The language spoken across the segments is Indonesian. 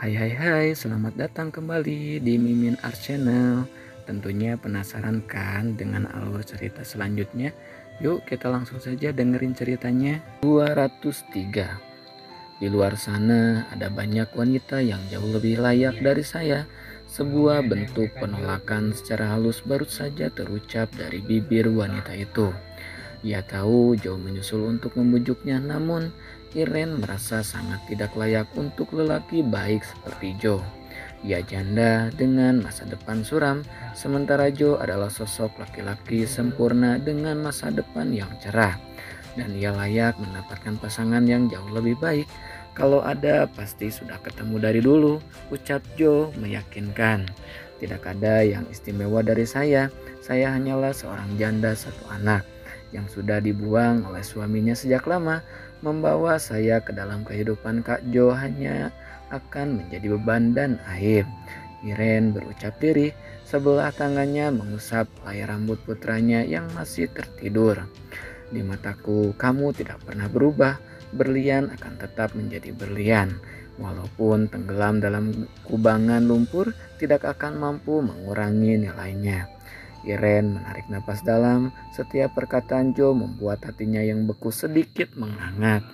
Hai hai hai, selamat datang kembali di Mimin Art Channel. Tentunya penasaran kan dengan alur cerita selanjutnya? Yuk kita langsung saja dengerin ceritanya. 203. Di luar sana ada banyak wanita yang jauh lebih layak dari saya. Sebuah bentuk penolakan secara halus baru saja terucap dari bibir wanita itu. Ia tahu Joe menyusul untuk membujuknya, namun Irene merasa sangat tidak layak untuk lelaki baik seperti Joe. Ia janda dengan masa depan suram, sementara Joe adalah sosok laki-laki sempurna dengan masa depan yang cerah. Dan ia layak mendapatkan pasangan yang jauh lebih baik. Kalau ada, pasti sudah ketemu dari dulu, ucap Joe meyakinkan. Tidak ada yang istimewa dari saya hanyalah seorang janda satu anak yang sudah dibuang oleh suaminya sejak lama. Membawa saya ke dalam kehidupan Kak Jo hanya akan menjadi beban dan aib. Irene berucap lirih, sebelah tangannya mengusap helai rambut putranya yang masih tertidur. Di mataku, kamu tidak pernah berubah. Berlian akan tetap menjadi berlian. Walaupun tenggelam dalam kubangan lumpur, tidak akan mampu mengurangi nilainya. Irene menarik napas dalam. Setiap perkataan Joe membuat hatinya yang beku sedikit menghangat.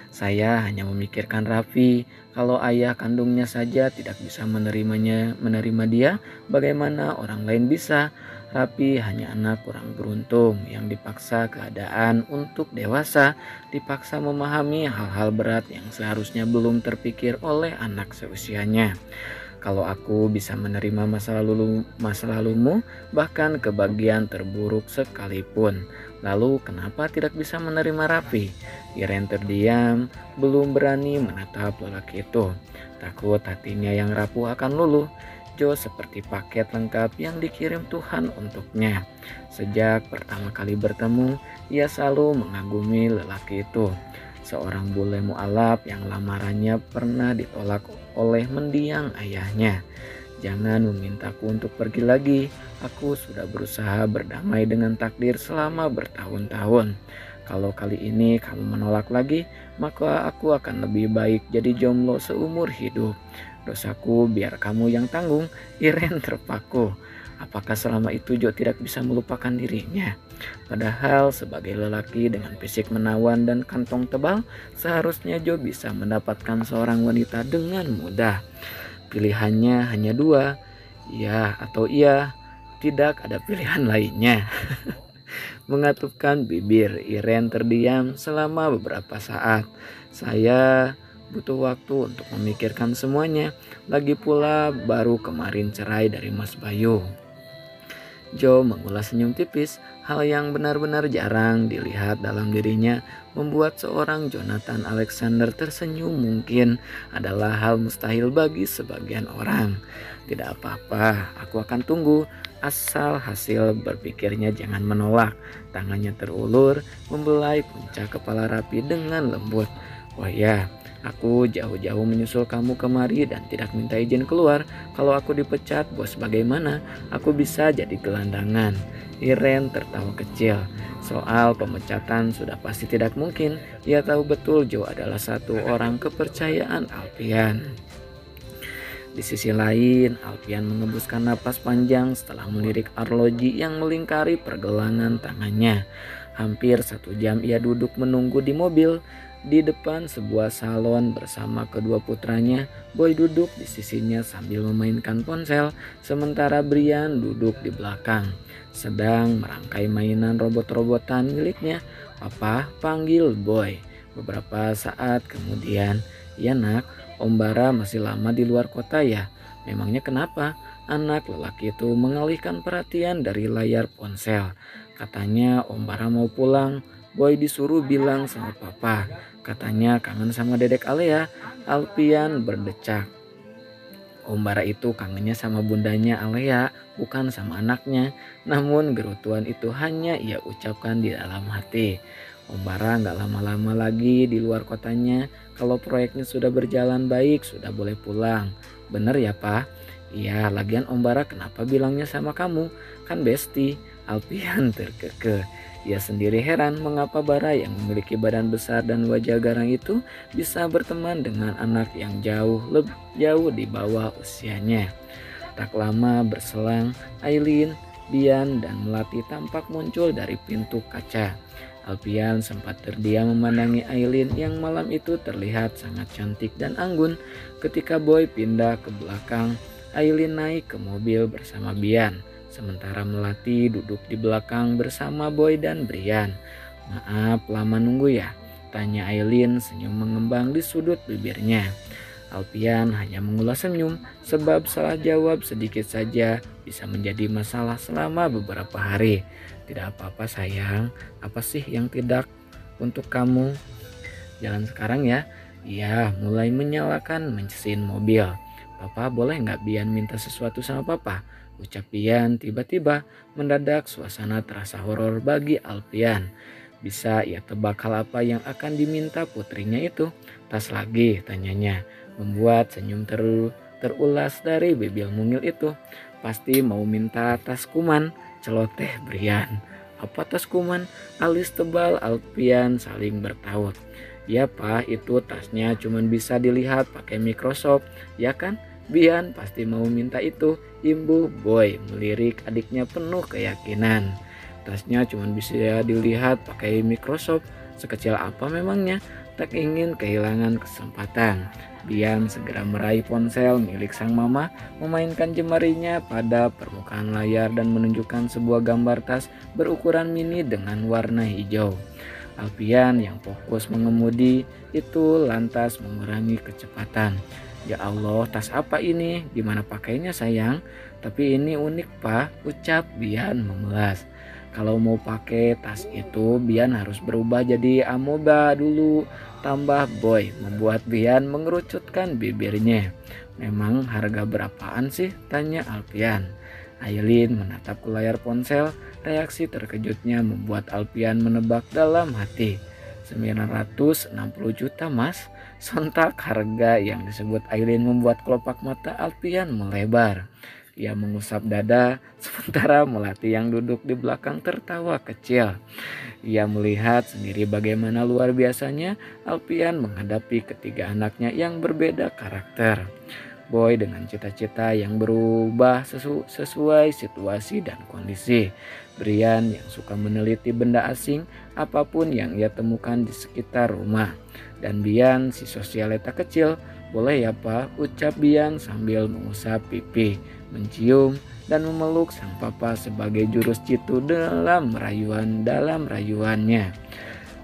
Saya hanya memikirkan Raffi. Kalau ayah kandungnya saja tidak bisa menerima dia, bagaimana orang lain bisa? Raffi hanya anak kurang beruntung yang dipaksa keadaan untuk dewasa, dipaksa memahami hal-hal berat yang seharusnya belum terpikir oleh anak seusianya. Kalau aku bisa menerima masa lalumu, bahkan kebahagiaan terburuk sekalipun, lalu kenapa tidak bisa menerima Raffi? Irene terdiam, belum berani menatap lelaki itu. Takut hatinya yang rapuh akan luluh. Joe seperti paket lengkap yang dikirim Tuhan untuknya. Sejak pertama kali bertemu, ia selalu mengagumi lelaki itu. Seorang bule mualaf yang lamarannya pernah ditolak oleh mendiang ayahnya. Jangan memintaku untuk pergi lagi. Aku sudah berusaha berdamai dengan takdir selama bertahun-tahun. Kalau kali ini kamu menolak lagi, maka aku akan lebih baik jadi jomblo seumur hidup. Dosaku biar kamu yang tanggung. Irene terpaku. Apakah selama itu Joe tidak bisa melupakan dirinya? Padahal sebagai lelaki dengan fisik menawan dan kantong tebal, seharusnya Joe bisa mendapatkan seorang wanita dengan mudah. Pilihannya hanya dua, ya atau iya, tidak ada pilihan lainnya. Mengatupkan bibir, Irene terdiam selama beberapa saat. Saya butuh waktu untuk memikirkan semuanya. Lagi pula baru kemarin cerai dari Mas Bayu. Joe mengulas senyum tipis. Hal yang benar-benar jarang dilihat dalam dirinya membuat seorang Jonathan Alexander tersenyum. Mungkin adalah hal mustahil bagi sebagian orang. Tidak apa-apa, aku akan tunggu. Asal hasil berpikirnya jangan menolak. Tangannya terulur membelai puncak kepala Rapi dengan lembut. Oh ya, aku jauh-jauh menyusul kamu kemari dan tidak minta izin keluar. Kalau aku dipecat, bos bagaimana? Aku bisa jadi gelandangan. Irene tertawa kecil. Soal pemecatan sudah pasti tidak mungkin. Ia tahu betul Joe adalah satu orang kepercayaan Alpian. Di sisi lain, Alpian mengembuskan napas panjang setelah melirik arloji yang melingkari pergelangan tangannya. Hampir 1 jam ia duduk menunggu di mobil. Di depan sebuah salon bersama kedua putranya, Boy duduk di sisinya sambil memainkan ponsel, sementara Brian duduk di belakang, sedang merangkai mainan robot-robotan miliknya. Papa panggil Boy. Beberapa saat kemudian, ya nak, Om Bara masih lama di luar kota ya? Memangnya kenapa? Anak lelaki itu mengalihkan perhatian dari layar ponsel. Katanya Om Bara mau pulang. Boy disuruh bilang sama papa. Katanya kangen sama dedek Alea. Alpian berdecak. Om Bara itu kangennya sama bundanya Alea, bukan sama anaknya. Namun gerutuan itu hanya ia ucapkan di dalam hati. Om Bara nggak lama-lama lagi di luar kotanya. Kalau proyeknya sudah berjalan baik, sudah boleh pulang. Bener ya Pak? Iya, lagian Om Bara kenapa bilangnya sama kamu? Kan besti. Alpian terkekeh. Ia sendiri heran mengapa Bara yang memiliki badan besar dan wajah garang itu bisa berteman dengan anak yang jauh di bawah usianya. Tak lama berselang, Aileen, Bian, dan Melati tampak muncul dari pintu kaca. Alpian sempat terdiam memandangi Aileen yang malam itu terlihat sangat cantik dan anggun. Ketika Boy pindah ke belakang, Aileen naik ke mobil bersama Bian, sementara Melati duduk di belakang bersama Boy dan Brian. "Maaf lama nunggu ya?" tanya Aileen senyum mengembang di sudut bibirnya. Alpian hanya mengulas senyum sebab salah jawab sedikit saja bisa menjadi masalah selama beberapa hari. "Tidak apa-apa sayang, apa sih yang tidak untuk kamu? Jalan sekarang ya." Ia mulai menyalakan mesin mobil. "Papa boleh nggak Bian minta sesuatu sama papa?" ucap Bian. Tiba-tiba mendadak suasana terasa horor bagi Alpian. Bisa ia tebak hal apa yang akan diminta putrinya itu? "Tas lagi?" tanyanya, membuat senyum terulas dari bibir mungil itu. "Pasti mau minta tas kuman," celoteh Brian. "Apa tas kuman?" alis tebal Alpian saling bertaut. "Ya pak, itu tasnya cuman bisa dilihat pakai Microsoft, ya kan?" "Bian pasti mau minta itu," imbuh Boy melirik adiknya penuh keyakinan. "Tasnya cuman bisa dilihat pakai Microsoft, sekecil apa memangnya?" Tak ingin kehilangan kesempatan, Bian segera meraih ponsel milik sang mama, memainkan jemarinya pada permukaan layar dan menunjukkan sebuah gambar tas berukuran mini dengan warna hijau. Alpian yang fokus mengemudi itu lantas mengurangi kecepatan. "Ya Allah, tas apa ini? Gimana pakainya sayang?" "Tapi ini unik pak," ucap Bian memelas. "Kalau mau pakai tas itu Bian harus berubah jadi amoeba dulu," tambah Boy, membuat Bian mengerucutkan bibirnya. "Memang harga berapaan sih?" tanya Alpian. Aileen menatap ke layar ponsel. Reaksi terkejutnya membuat Alpian menebak dalam hati. 960 juta mas. Sontak harga yang disebut Aileen membuat kelopak mata Alpian melebar. Ia mengusap dada, sementara Melati yang duduk di belakang tertawa kecil. Ia melihat sendiri bagaimana luar biasanya Alpian menghadapi ketiga anaknya yang berbeda karakter. Boy dengan cita-cita yang berubah sesuai situasi dan kondisi. Brian yang suka meneliti benda asing apapun yang ia temukan di sekitar rumah. Dan Bian si sosialita kecil. "Boleh ya pak," ucap Bian sambil mengusap pipi, mencium dan memeluk sang papa sebagai jurus jitu dalam rayuannya.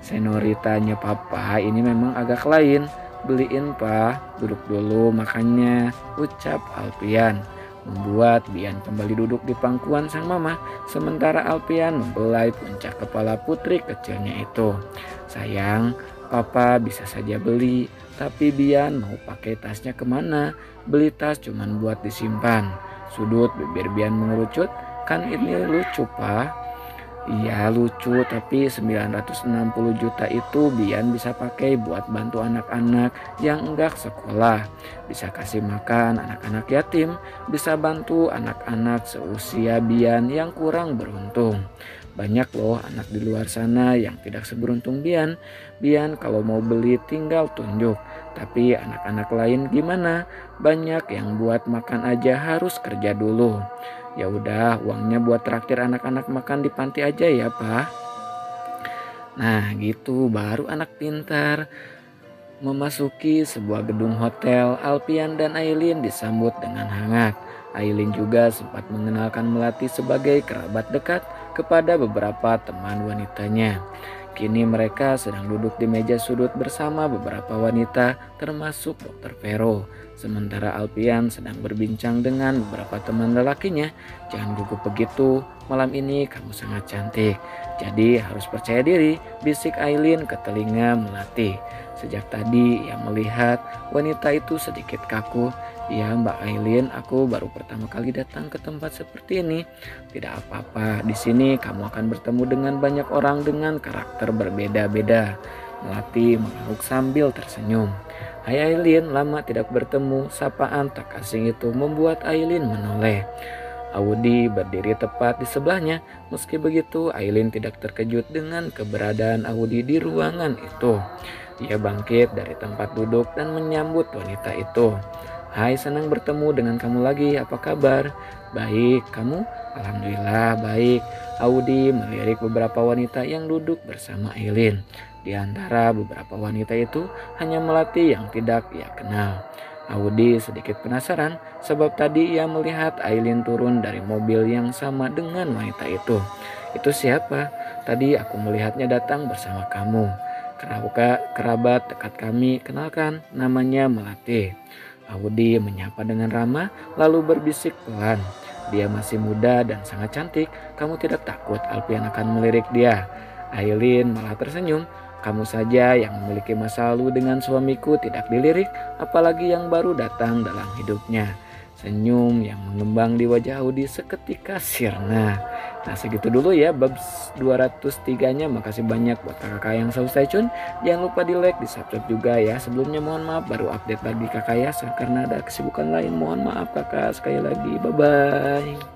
"Senoritanya papa ini memang agak lain. Beliin pak, duduk dulu makannya," ucap Alpian, membuat Bian kembali duduk di pangkuan sang mama, sementara Alpian membelai puncak kepala putri kecilnya itu. "Sayang, papa bisa saja beli, tapi Bian mau pakai tasnya kemana? Beli tas cuman buat disimpan." Sudut bibir Bian mengerucut. "Kan ini lucu pak." "Iya lucu, tapi 960 juta itu Bian bisa pakai buat bantu anak-anak yang enggak sekolah, bisa kasih makan anak-anak yatim, bisa bantu anak-anak seusia Bian yang kurang beruntung. Banyak loh anak di luar sana yang tidak seberuntung Bian. Bian kalau mau beli tinggal tunjuk. Tapi anak-anak lain gimana? Banyak yang buat makan aja harus kerja dulu. Ya udah, uangnya buat traktir anak-anak makan di panti aja ya pak." Nah gitu baru anak pintar. Memasuki sebuah gedung hotel, Alpian dan Aileen disambut dengan hangat. Aileen juga sempat mengenalkan Melati sebagai kerabat dekat kepada beberapa teman wanitanya. Kini mereka sedang duduk di meja sudut bersama beberapa wanita termasuk Dr. Vero. Sementara Alpian sedang berbincang dengan beberapa teman lelakinya. "Jangan gugup begitu, malam ini kamu sangat cantik. Jadi harus percaya diri," bisik Aileen ke telinga Melati. Sejak tadi ia melihat wanita itu sedikit kaku. "Iya Mbak Aileen, aku baru pertama kali datang ke tempat seperti ini." "Tidak apa-apa, di sini kamu akan bertemu dengan banyak orang dengan karakter berbeda-beda." Melati mengangguk sambil tersenyum. "Hai Aileen, lama tidak bertemu." Sapaan tak asing itu membuat Aileen menoleh. Audi berdiri tepat di sebelahnya. Meski begitu, Aileen tidak terkejut dengan keberadaan Audi di ruangan itu. Dia bangkit dari tempat duduk dan menyambut wanita itu. "Hai, senang bertemu dengan kamu lagi. Apa kabar?" "Baik, kamu?" "Alhamdulillah, baik." Audi melirik beberapa wanita yang duduk bersama Aileen. Di antara beberapa wanita itu, hanya Melati yang tidak ia kenal. Audi sedikit penasaran sebab tadi ia melihat Aileen turun dari mobil yang sama dengan wanita itu. "Itu siapa? Tadi aku melihatnya datang bersama kamu." Kerabat dekat kami, kenalkan, namanya Melati." Audi menyapa dengan ramah lalu berbisik pelan. "Dia masih muda dan sangat cantik. Kamu tidak takut Alfian akan melirik dia?" Aileen malah tersenyum. "Kamu saja yang memiliki masa lalu dengan suamiku tidak dilirik, apalagi yang baru datang dalam hidupnya." Senyum yang mengembang di wajah Audi seketika sirna. Nah, segitu dulu ya bab 203-nya. Makasih banyak buat kakak yang selalu stay tune. Jangan lupa di like, di subscribe juga ya. Sebelumnya mohon maaf baru update lagi kakak ya, karena ada kesibukan lain. Mohon maaf kakak sekali lagi. Bye bye.